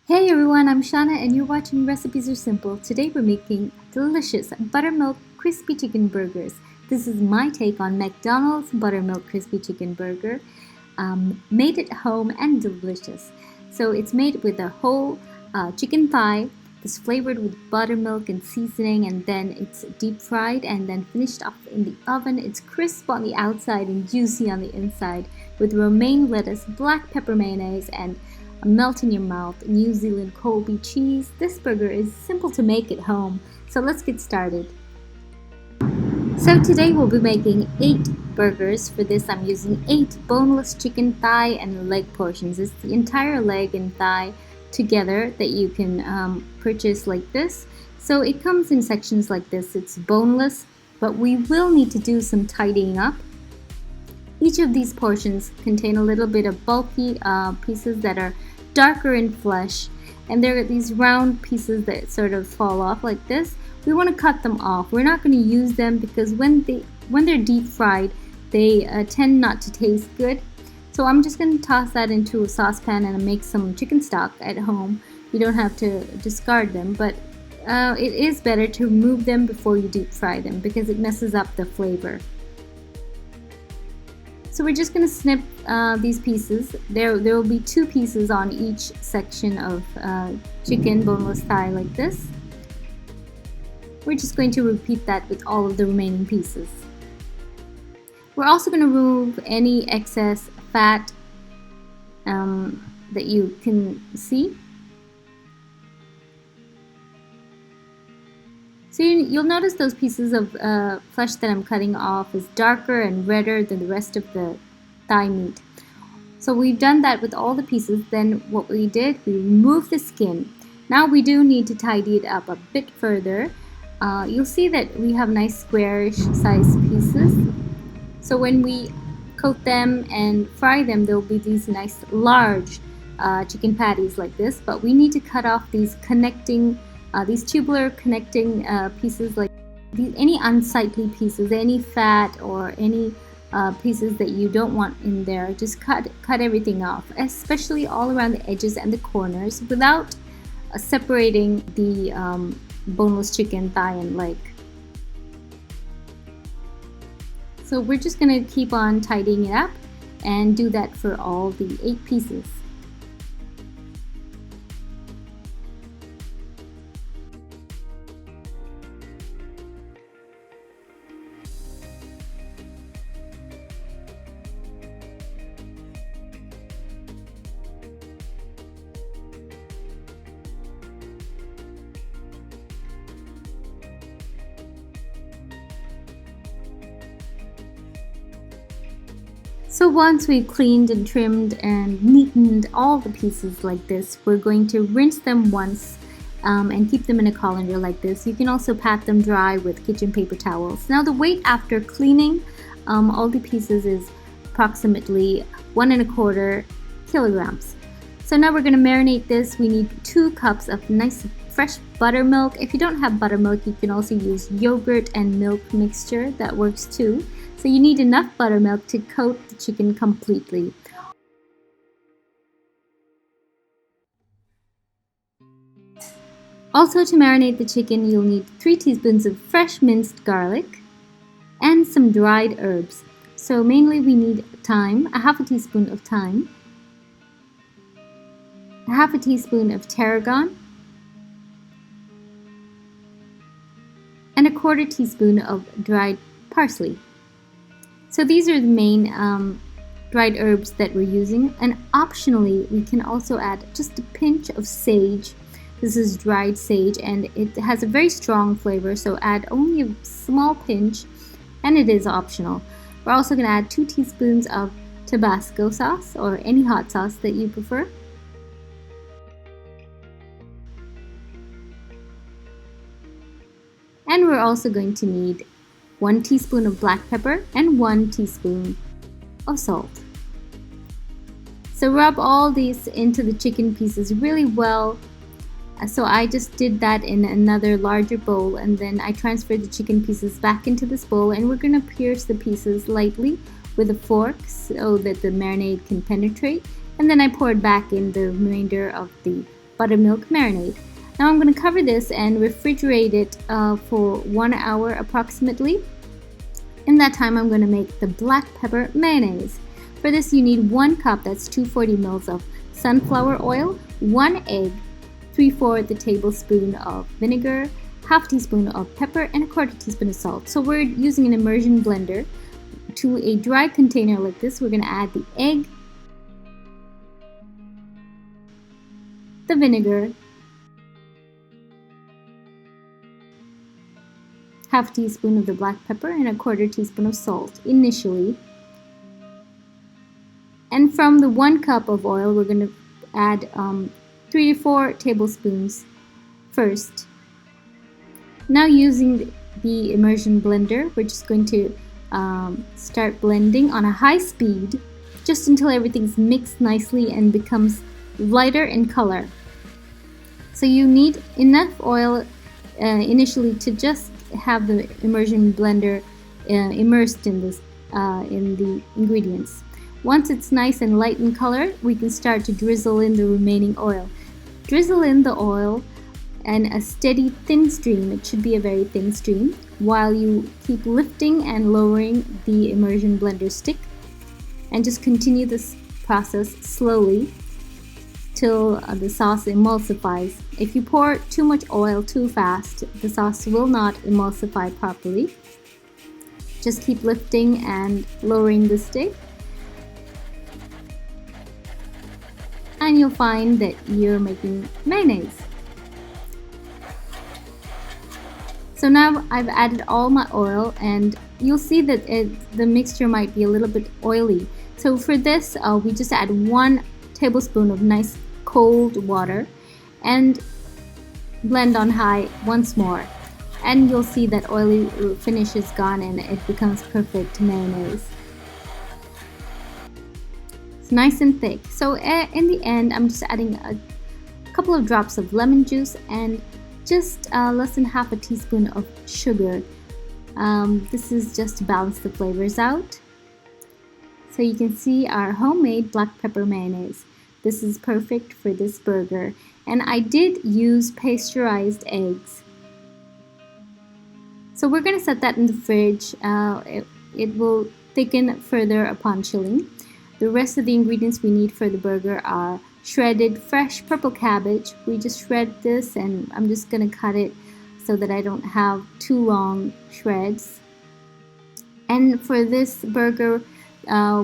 Hey everyone, I'm Shana and you're watching Recipes Are Simple. Today we're making delicious buttermilk crispy chicken burgers. This is my take on McDonald's buttermilk crispy chicken burger. Made at home and delicious. So it's made with a whole chicken thigh. It's flavored with buttermilk and seasoning, and then it's deep fried and then finished off in the oven. It's crisp on the outside and juicy on the inside with romaine lettuce, black pepper mayonnaise, and melt in your mouth New Zealand Colby Cheese. This burger is simple to make at home, so let's get started. So today we'll be making 8 burgers. For this I'm using 8 boneless chicken thigh and leg portions. It's the entire leg and thigh together that you can purchase like this. So it comes in sections like this. It's boneless, but we will need to do some tidying up. Each of these portions contain a little bit of bulky pieces that are darker in flesh, and there are these round pieces that sort of fall off like this. We want to cut them off. We're not going to use them because when they're deep fried, they tend not to taste good. So I'm just going to toss that into a saucepan and make some chicken stock at home. You don't have to discard them, but it is better to remove them before you deep fry them because it messes up the flavor. So we're just going to snip these pieces. There will be 2 pieces on each section of chicken boneless thigh like this. We're just going to repeat that with all of the remaining pieces. We're also going to remove any excess fat that you can see. So you'll notice those pieces of flesh that I'm cutting off is darker and redder than the rest of the thigh meat. So we've done that with all the pieces. Then what we did, we removed the skin. Now we do need to tidy it up a bit further. You'll see that we have nice squarish sized pieces. So when we coat them and fry them, there will be these nice large chicken patties like this. But we need to cut off these connecting these tubular connecting pieces, like any unsightly pieces, any fat or any pieces that you don't want in there. Just cut everything off, especially all around the edges and the corners, without separating the boneless chicken thigh and leg. So we're just going to keep on tidying it up and do that for all the 8 pieces. So once we've cleaned and trimmed and neatened all the pieces like this, we're going to rinse them once and keep them in a colander like this. You can also pat them dry with kitchen paper towels. Now the weight after cleaning all the pieces is approximately 1¼ kilograms. So now we're going to marinate this. We need 2 cups of nice fresh buttermilk. If you don't have buttermilk, you can also use yogurt and milk mixture. That works too. So you need enough buttermilk to coat the chicken completely. Also, to marinate the chicken, you'll need 3 teaspoons of fresh minced garlic and some dried herbs. So mainly we need thyme, a ½ teaspoon of thyme, a ½ teaspoon of tarragon, and a ¼ teaspoon of dried parsley. So these are the main dried herbs that we're using, and optionally we can also add just a pinch of sage. This is dried sage and it has a very strong flavor, so add only a small pinch and it is optional. We're also going to add 2 teaspoons of Tabasco sauce or any hot sauce that you prefer. And we're also going to need 1 teaspoon of black pepper and 1 teaspoon of salt. So rub all these into the chicken pieces really well. So I just did that in another larger bowl, and then I transferred the chicken pieces back into this bowl, and we're going to pierce the pieces lightly with a fork so that the marinade can penetrate. And then I poured back in the remainder of the buttermilk marinade. Now I'm going to cover this and refrigerate it for 1 hour approximately. In that time, I'm going to make the black pepper mayonnaise. For this, you need 1 cup, that's 240 ml of sunflower oil, 1 egg, 3/4 tablespoon of vinegar, half teaspoon of pepper, and 1/4 teaspoon of salt. So we're using an immersion blender. To a dry container like this, we're going to add the egg, the vinegar, half teaspoon of the black pepper, and 1/4 teaspoon of salt initially. And from the 1 cup of oil, we're going to add 3 to 4 tablespoons first. Now using the immersion blender, we're just going to start blending on a high speed just until everything's mixed nicely and becomes lighter in color. So you need enough oil initially to just have the immersion blender immersed in the ingredients. Once it's nice and light in color, we can start to drizzle in the remaining oil. Drizzle in the oil and a steady thin stream, it should be a very thin stream, while you keep lifting and lowering the immersion blender stick, and just continue this process slowly till the sauce emulsifies. If you pour too much oil too fast, the sauce will not emulsify properly. Just keep lifting and lowering the stick, and you'll find that you're making mayonnaise. So now I've added all my oil, and you'll see that the mixture might be a little bit oily. So for this, we just add 1 tablespoon of nice cold water and blend on high once more. And you'll see that oily finish is gone and it becomes perfect mayonnaise. It's nice and thick. So in the end, I'm just adding a couple of drops of lemon juice and just less than half a teaspoon of sugar. This is just to balance the flavors out. So you can see our homemade black pepper mayonnaise. This is perfect for this burger. And I did use pasteurized eggs. So we're going to set that in the fridge. It will thicken further upon chilling. The rest of the ingredients we need for the burger are shredded fresh purple cabbage. We just shred this, and I'm just going to cut it so that I don't have too long shreds. And for this burger,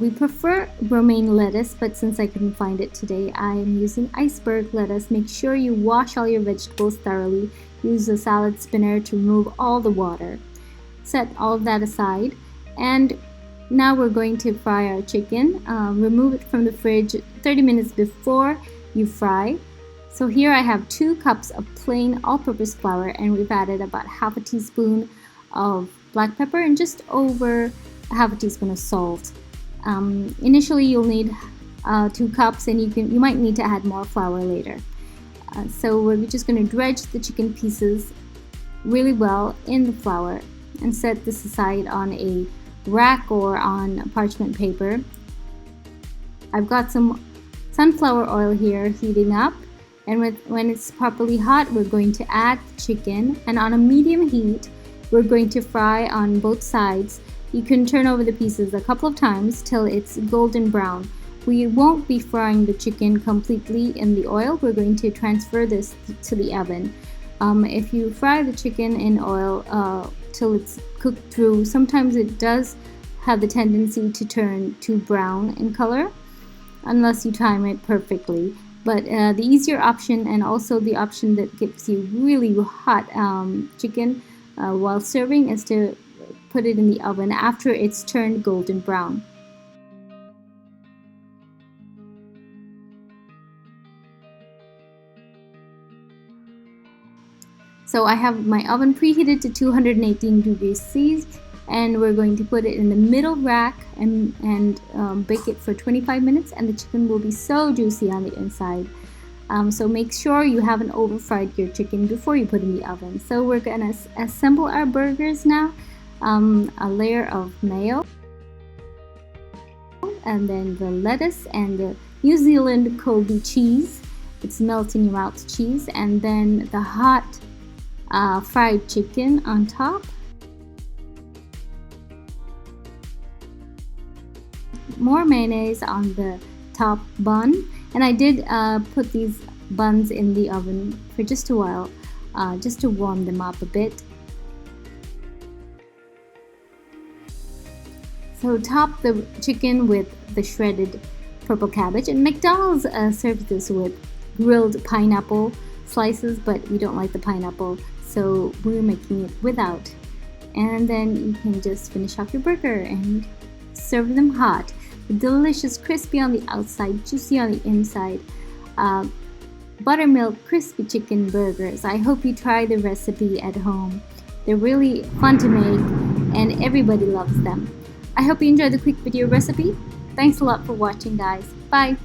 we prefer romaine lettuce, but since I couldn't find it today, I am using iceberg lettuce. Make sure you wash all your vegetables thoroughly. Use a salad spinner to remove all the water. Set all of that aside, and now we're going to fry our chicken. Remove it from the fridge 30 minutes before you fry. So here I have 2 cups of plain all-purpose flour, and we've added about half a teaspoon of black pepper and just over half a teaspoon of salt. Initially you'll need 2 cups, and you might need to add more flour later. So we're just going to dredge the chicken pieces really well in the flour and set this aside on a rack or on parchment paper. I've got some sunflower oil here heating up, and when it's properly hot, we're going to add the chicken, and on a medium heat we're going to fry on both sides. You can turn over the pieces a couple of times till it's golden brown. We won't be frying the chicken completely in the oil. We're going to transfer this to the oven. If you fry the chicken in oil till it's cooked through, sometimes it does have the tendency to turn to brown in color unless you time it perfectly. But the easier option, and also the option that gives you really hot chicken while serving, is to put it in the oven after it's turned golden brown. So I have my oven preheated to 218 degrees Celsius, and we're going to put it in the middle rack and bake it for 25 minutes, and the chicken will be so juicy on the inside. So make sure you haven't over-fried your chicken before you put it in the oven. So we're going to assemble our burgers now. A layer of mayo, and then the lettuce and the New Zealand Colby cheese, It's melt in your mouth cheese, and then the hot fried chicken on top. More mayonnaise on the top bun, and I did put these buns in the oven for just a while, just to warm them up a bit. So top the chicken with the shredded purple cabbage, and McDonald's serves this with grilled pineapple slices, but we don't like the pineapple, so we're making it without. And then you can just finish off your burger and serve them hot. Delicious, crispy on the outside, juicy on the inside. Buttermilk crispy chicken burgers. I hope you try the recipe at home. They're really fun to make and everybody loves them. I hope you enjoyed the quick video recipe. Thanks a lot for watching, guys. Bye!